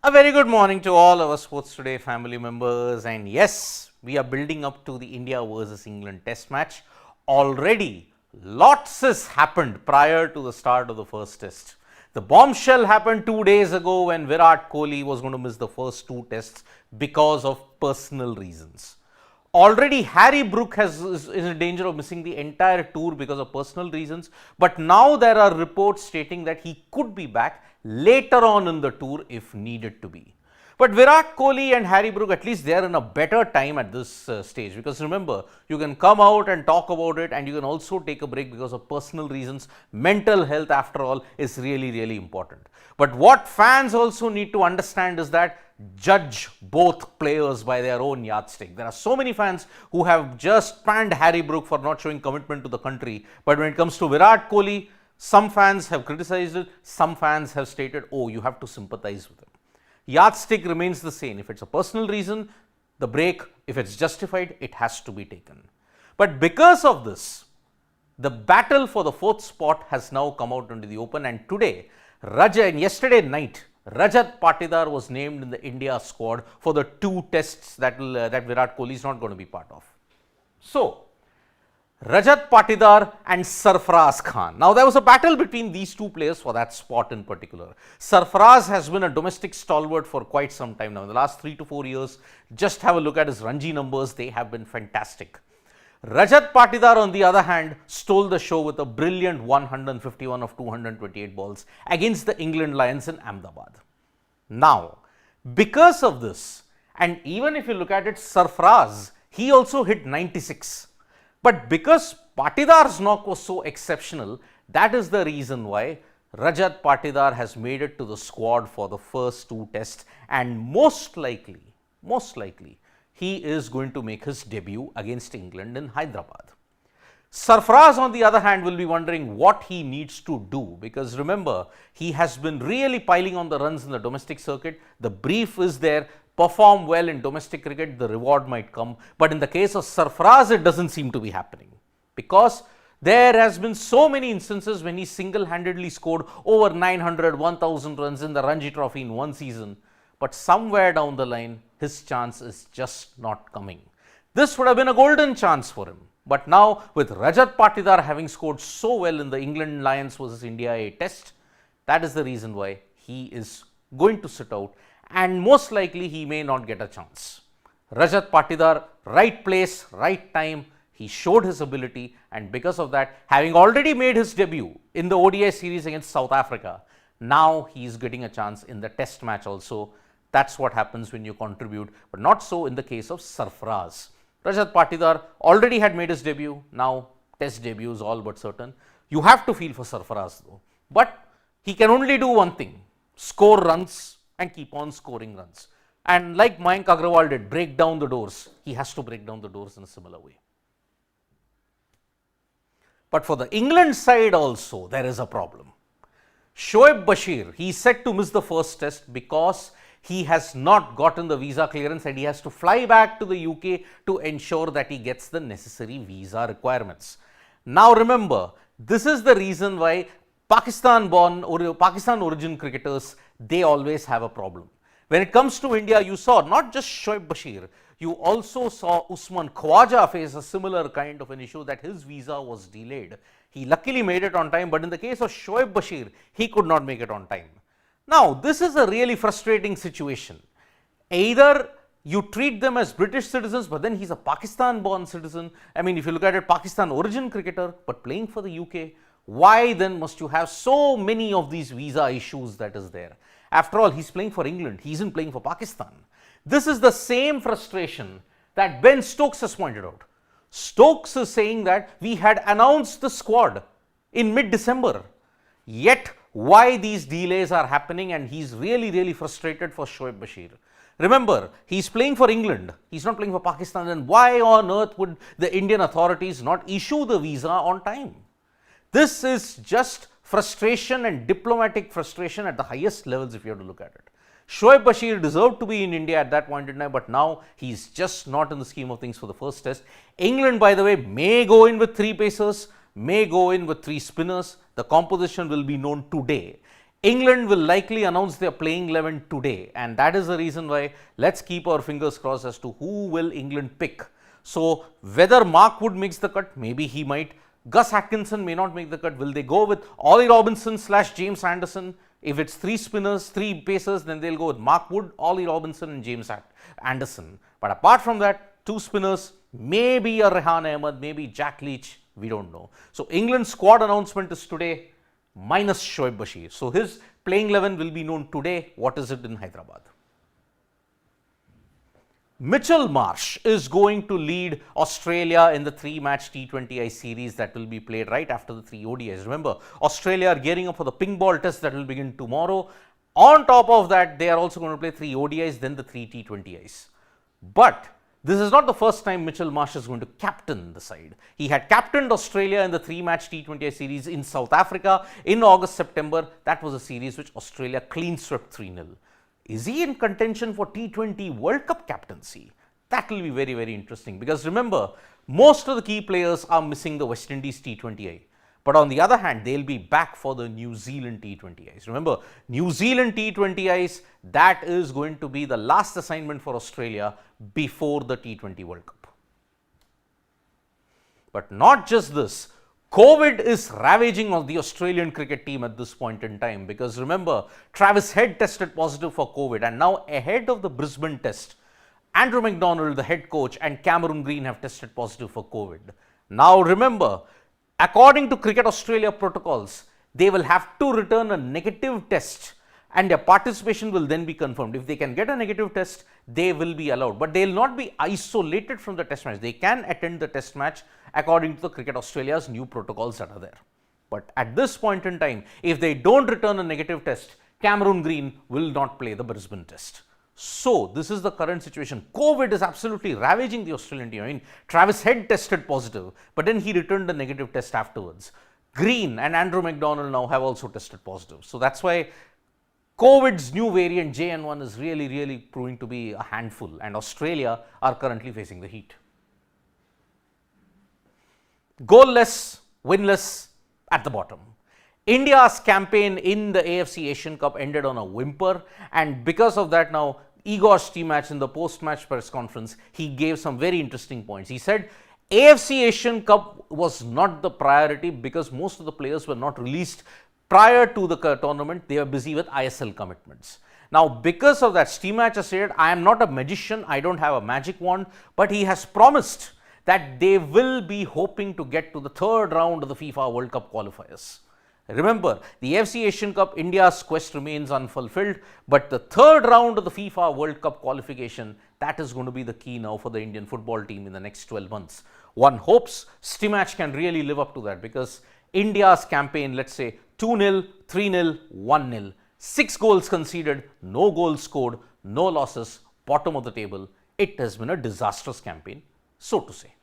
A very good morning to all our Sports Today family members, and yes, we are building up to the India versus England test match. Already lots has happened prior to the start of the first test. The bombshell happened 2 days ago when Virat Kohli was going to miss the first two tests because of personal reasons. Already Harry Brook is in danger of missing the entire tour because of personal reasons, but now there are reports stating that he could be back later on in the tour if needed to be. But Virat Kohli and Harry Brook, at least they are in a better time at this stage, because remember, you can come out and talk about it, and you can also take a break because of personal reasons. Mental health, after all, is really important. But what fans also need to understand is that judge both players by their own yardstick. There are so many fans who have just panned Harry Brook for not showing commitment to the country, but when it comes to Virat Kohli, some fans have criticized it, some fans have stated, oh, you have to sympathize with him. Yardstick remains the same. If it's a personal reason, the break, if it's justified, it has to be taken. But because of this, the battle for the fourth spot has now come out into the open, and today, yesterday night, Rajat Patidar was named in the India squad for the two tests that Virat Kohli is not going to be part of. So, Rajat Patidar and Sarfaraz Khan. Now, there was a battle between these two players for that spot in particular. Sarfaraz has been a domestic stalwart for quite some time now. In the last 3 to 4 years, just have a look at his Ranji numbers. They have been fantastic. Rajat Patidar, on the other hand, stole the show with a brilliant 151 of 228 balls against the England Lions in Ahmedabad. Now, because of this, and even if you look at it, Sarfaraz, he also hit 96. But because Patidar's knock was so exceptional, that is the reason why Rajat Patidar has made it to the squad for the first two tests, and most likely, he is going to make his debut against England in Hyderabad. Sarfaraz, on the other hand, will be wondering what he needs to do, because remember, he has been really piling on the runs in the domestic circuit. The brief is there. Perform well in domestic cricket, the reward might come. But in the case of Sarfaraz, it doesn't seem to be happening, because there has been so many instances when he single-handedly scored over 900, 1000 runs in the Ranji Trophy in one season. But somewhere down the line, his chance is just not coming. This would have been a golden chance for him. But now, with Rajat Patidar having scored so well in the England Lions versus India A test, that is the reason why he is going to sit out, and most likely he may not get a chance. Rajat Patidar, right place, right time, he showed his ability, and because of that, having already made his debut in the ODI series against South Africa, now he is getting a chance in the test match also. That's what happens when you contribute, but not so in the case of Sarfaraz. Rajat Patidar already had made his debut, now test debut is all but certain. You have to feel for Sarfaraz though, but he can only do one thing: score runs and keep on scoring runs. And like Mayank Agrawal did, break down the doors. He has to break down the doors in a similar way. But for the England side also, there is a problem. Shoaib Bashir, he is set to miss the first test because he has not gotten the visa clearance, and he has to fly back to the UK to ensure that he gets the necessary visa requirements. Now remember, this is the reason why Pakistan origin cricketers, they always have a problem. When it comes to India, you saw not just Shoaib Bashir, you also saw Usman Khawaja face a similar kind of an issue, that his visa was delayed. He luckily made it on time, but in the case of Shoaib Bashir, he could not make it on time. Now, this is a really frustrating situation. Either you treat them as British citizens, but then he's a Pakistan-born citizen. I mean, if you look at it, Pakistan origin cricketer, but playing for the UK. Why then must you have so many of these visa issues that is there? After all, he's playing for England. He isn't playing for Pakistan. This is the same frustration that Ben Stokes has pointed out. Stokes is saying that we had announced the squad in mid-December. Yet, why these delays are happening, and he's really frustrated for Shoaib Bashir. Remember, he's playing for England. He's not playing for Pakistan. And why on earth would the Indian authorities not issue the visa on time? This is just frustration, and diplomatic frustration at the highest levels if you have to look at it. Shoaib Bashir deserved to be in India at that point in time, but now he's just not in the scheme of things for the first test. England, by the way, may go in with 3 pacers, may go in with 3 spinners. The composition will be known today. England will likely announce their playing 11 today, and that is the reason why let's keep our fingers crossed as to who will England pick. So whether Mark Wood makes the cut, maybe he might. Gus Atkinson may not make the cut. Will they go with Ollie Robinson / James Anderson? If it's 3 spinners, 3 pacers, then they'll go with Mark Wood, Ollie Robinson and James Anderson. But apart from that, 2 spinners, maybe a Rehan Ahmed, maybe Jack Leach, we don't know. So England's squad announcement is today, minus Shoaib Bashir. So his playing 11 will be known today. What is it in Hyderabad? Mitchell Marsh is going to lead Australia in the 3-match T20I series that will be played right after the 3 ODIs. Remember, Australia are gearing up for the pink ball test that will begin tomorrow. On top of that, they are also going to play 3 ODIs, then the 3 T20Is. But this is not the first time Mitchell Marsh is going to captain the side. He had captained Australia in the 3-match T20I series in South Africa in August-September. That was a series which Australia clean swept 3-0. Is he in contention for T20 World Cup captaincy? That will be very, very interesting, because remember, most of the key players are missing the West Indies T20I. But on the other hand, they'll be back for the New Zealand T20Is. Remember, New Zealand T20Is, that is going to be the last assignment for Australia before the T20 World Cup. But not just this, COVID is ravaging on the Australian cricket team at this point in time, because remember, Travis Head tested positive for COVID, and now ahead of the Brisbane Test, Andrew McDonald, the head coach, and Cameron Green have tested positive for COVID. Now remember, according to Cricket Australia protocols, they will have to return a negative test and their participation will then be confirmed. If they can get a negative test, they will be allowed, but they will not be isolated from the test match. They can attend the test match according to the Cricket Australia's new protocols that are there. But at this point in time, if they don't return a negative test, Cameron Green will not play the Brisbane Test. So this is the current situation. COVID is absolutely ravaging the Australian team. I mean, Travis Head tested positive, but then he returned a negative test afterwards. Green and Andrew McDonald now have also tested positive. So that's why COVID's new variant JN1 is really proving to be a handful, and Australia are currently facing the heat. Goalless, winless at the bottom. India's campaign in the AFC Asian Cup ended on a whimper, and because of that now, Igor Stimac in the post-match press conference, he gave some very interesting points. He said AFC Asian Cup was not the priority because most of the players were not released prior to the tournament. They were busy with ISL commitments. Now, because of that, Stimac has said, I am not a magician, I don't have a magic wand, but he has promised that they will be hoping to get to the 3rd round of the FIFA World Cup qualifiers. Remember, the AFC Asian Cup, India's quest remains unfulfilled, but the 3rd round of the FIFA World Cup qualification, that is going to be the key now for the Indian football team in the next 12 months. One hopes Stimac can really live up to that, because India's campaign, let's say 2-0, 3-0, 1-0, 6 goals conceded, no goals scored, no losses, bottom of the table. It has been a disastrous campaign, so to say.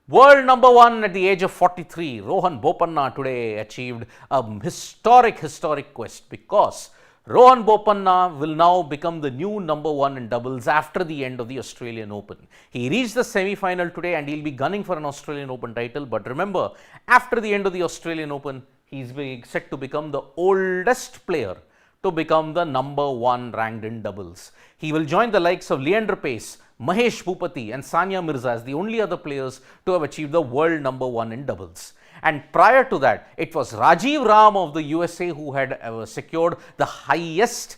World number 1 at the age of 43, Rohan Bopanna today achieved a historic quest, because Rohan Bopanna will now become the new number 1 in doubles after the end of the Australian Open. He reached the semi-final today and he'll be gunning for an Australian Open title. But remember, after the end of the Australian Open, he's set to become the oldest player to become the number 1 ranked in doubles. He will join the likes of Leander Paes, Mahesh Bhupathi and Sania Mirza as the only other players to have achieved the world number 1 in doubles. And prior to that, it was Rajiv Ram of the USA who had secured the highest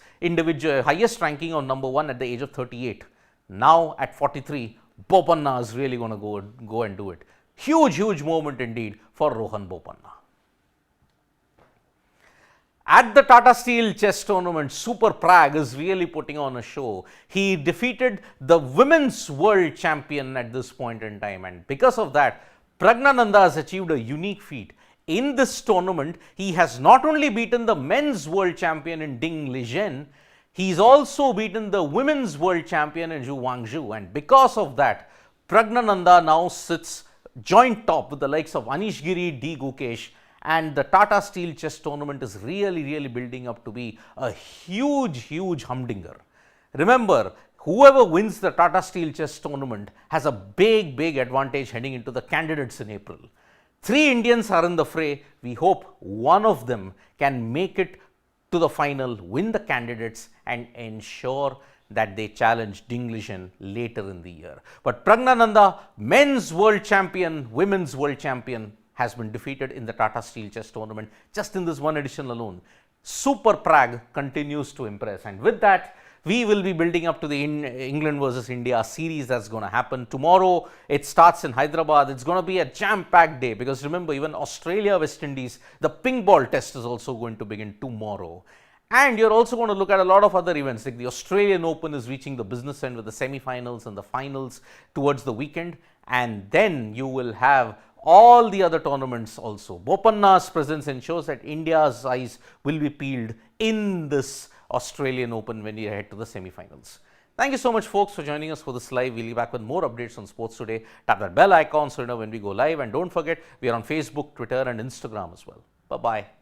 ranking of number 1 at the age of 38. Now at 43, Bopanna is really going to go and do it. Huge moment indeed for Rohan Bopanna. At the Tata Steel Chess Tournament, Super Pragg is really putting on a show. He defeated the women's world champion at this point in time, and because of that, Praggnanandhaa has achieved a unique feat. In this tournament, he has not only beaten the men's world champion in Ding Liren, he's also beaten the women's world champion in Zhu Wangzhou, and because of that, Praggnanandhaa now sits joint top with the likes of Anish Giri, D. Gukesh, and the Tata Steel Chess Tournament is really building up to be a huge humdinger. Remember, whoever wins the Tata Steel Chess Tournament has a big advantage heading into the candidates in April. 3 Indians are in the fray. We hope one of them can make it to the final, win the candidates and ensure that they challenge Dinglish later in the year. But Praggnanandhaa, men's world champion, women's world champion, has been defeated in the Tata Steel Chess Tournament just in this one edition alone. Super Prag continues to impress, and with that, we will be building up to the England versus India series that's going to happen. Tomorrow, it starts in Hyderabad. It's going to be a jam-packed day because remember, even Australia, West Indies, the ping ball test is also going to begin tomorrow. And you're also going to look at a lot of other events, like the Australian Open is reaching the business end with the semi-finals and the finals towards the weekend. And then you will have all the other tournaments also. Bopanna's presence ensures that India's eyes will be peeled in this Australian Open when we head to the semi-finals. Thank you so much, folks, for joining us for this live. We'll be back with more updates on sports today. Tap that bell icon so you know when we go live. And don't forget, we are on Facebook, Twitter and Instagram as well. Bye-bye.